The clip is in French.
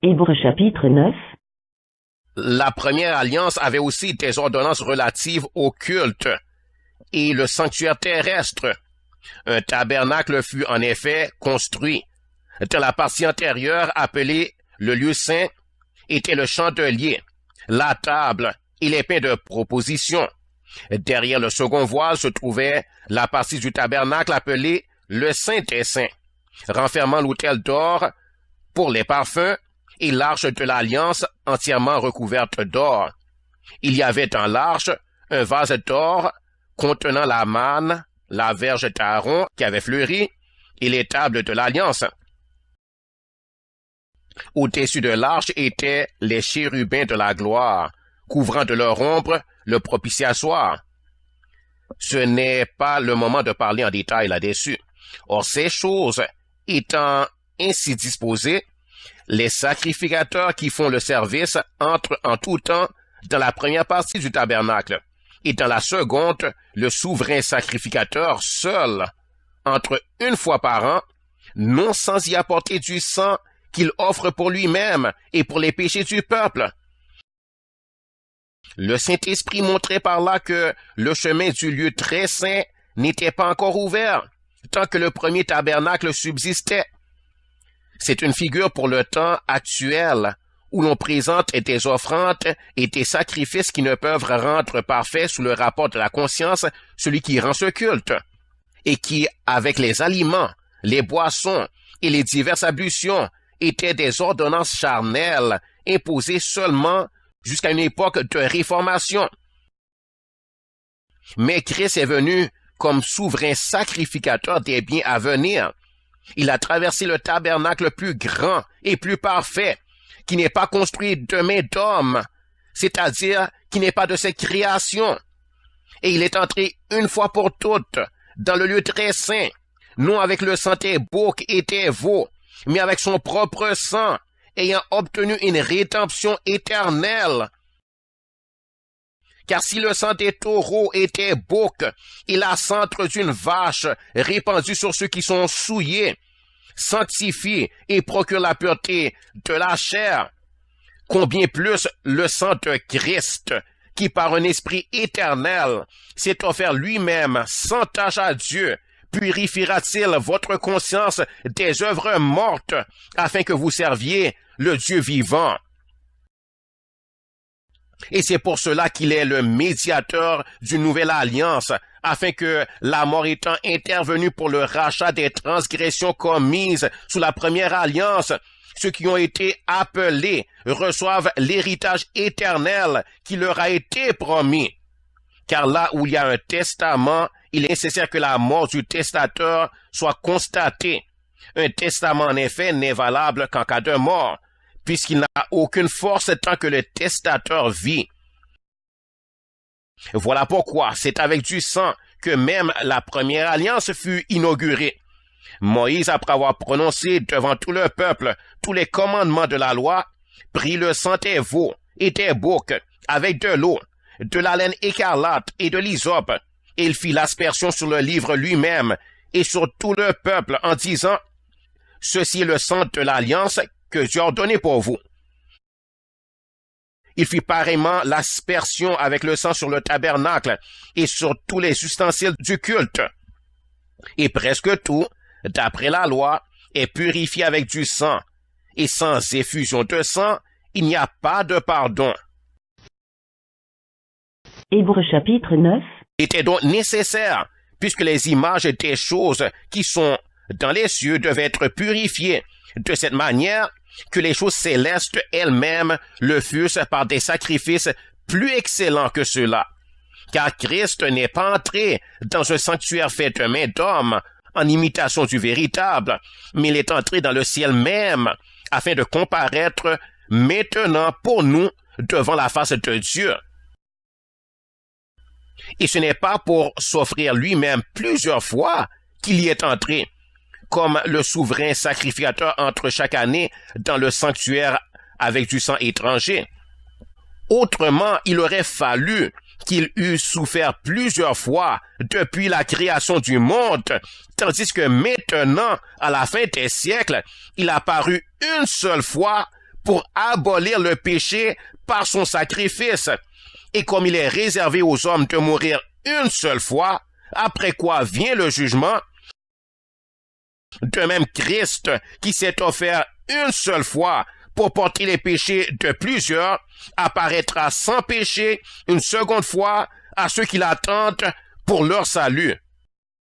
Hébreux chapitre 9. La première alliance avait aussi des ordonnances relatives au culte et le sanctuaire terrestre. Un tabernacle fut en effet construit. Dans la partie antérieure, appelée le lieu saint, était le chandelier, la table et les pains de proposition. Derrière le second voile se trouvait la partie du tabernacle appelée le Saint des Saints, renfermant l'autel d'or pour les parfums et l'arche de l'Alliance entièrement recouverte d'or. Il y avait dans l'arche un vase d'or contenant la manne, la verge d'Aaron qui avait fleuri et les tables de l'Alliance. Au-dessus de l'arche étaient les chérubins de la gloire, couvrant de leur ombre le propitiatoire. Ce n'est pas le moment de parler en détail là-dessus. Or, ces choses étant ainsi disposées, les sacrificateurs qui font le service entrent en tout temps dans la première partie du tabernacle, et dans la seconde, le souverain sacrificateur seul entre une fois par an, non sans y apporter du sang qu'il offre pour lui-même et pour les péchés du peuple. Le Saint-Esprit montrait par là que le chemin du lieu très saint n'était pas encore ouvert, tant que le premier tabernacle subsistait. C'est une figure pour le temps actuel, où l'on présente des offrandes et des sacrifices qui ne peuvent rendre parfait sous le rapport de la conscience celui qui rend ce culte, et qui, avec les aliments, les boissons et les diverses ablutions, étaient des ordonnances charnelles imposées seulement jusqu'à une époque de réformation. Mais Christ est venu comme souverain sacrificateur des biens à venir. Il a traversé le tabernacle plus grand et plus parfait, qui n'est pas construit de main d'homme, c'est-à-dire qui n'est pas de cette création. Et il est entré une fois pour toutes dans le lieu très saint, non avec le sang des boucs et des veaux, mais avec son propre sang, ayant obtenu une rédemption éternelle. Car si le sang des taureaux et des boucs et la centre d'une vache répandue sur ceux qui sont souillés sanctifie et procure la pureté de la chair, combien plus le sang de Christ, qui par un esprit éternel s'est offert lui-même sans tache à Dieu, purifiera-t-il votre conscience des œuvres mortes, afin que vous serviez le Dieu vivant. Et c'est pour cela qu'il est le médiateur d'une nouvelle alliance, afin que, la mort étant intervenue pour le rachat des transgressions commises sous la première alliance, ceux qui ont été appelés reçoivent l'héritage éternel qui leur a été promis. Car là où il y a un testament, il est nécessaire que la mort du testateur soit constatée. Un testament, en effet, n'est valable qu'en cas de mort, puisqu'il n'a aucune force tant que le testateur vit. Voilà pourquoi c'est avec du sang que même la première alliance fut inaugurée. Moïse, après avoir prononcé devant tout le peuple tous les commandements de la loi, prit le sang des veaux et des boucs avec de l'eau, de la laine écarlate et de l'hysope, et il fit l'aspersion sur le livre lui-même et sur tout le peuple en disant « Ceci est le sang de l'alliance que Dieu a ordonné pour vous. » Il fit pareillement l'aspersion avec le sang sur le tabernacle et sur tous les ustensiles du culte. Et presque tout, d'après la loi, est purifié avec du sang, et sans effusion de sang, il n'y a pas de pardon. Hébreux chapitre 9. Il était donc nécessaire, puisque les images des choses qui sont dans les cieux devaient être purifiées de cette manière que les choses célestes elles-mêmes le fussent par des sacrifices plus excellents que ceux-là. Car Christ n'est pas entré dans un sanctuaire fait de main d'homme en imitation du véritable, mais il est entré dans le ciel même afin de comparaître maintenant pour nous devant la face de Dieu. Et ce n'est pas pour s'offrir lui-même plusieurs fois qu'il y est entré, comme le souverain sacrificateur entre chaque année dans le sanctuaire avec du sang étranger. Autrement, il aurait fallu qu'il eût souffert plusieurs fois depuis la création du monde, tandis que maintenant, à la fin des siècles, il a paru une seule fois pour abolir le péché par son sacrifice. Et comme il est réservé aux hommes de mourir une seule fois, après quoi vient le jugement, de même Christ, qui s'est offert une seule fois pour porter les péchés de plusieurs, apparaîtra sans péché une seconde fois à ceux qui l'attendent pour leur salut.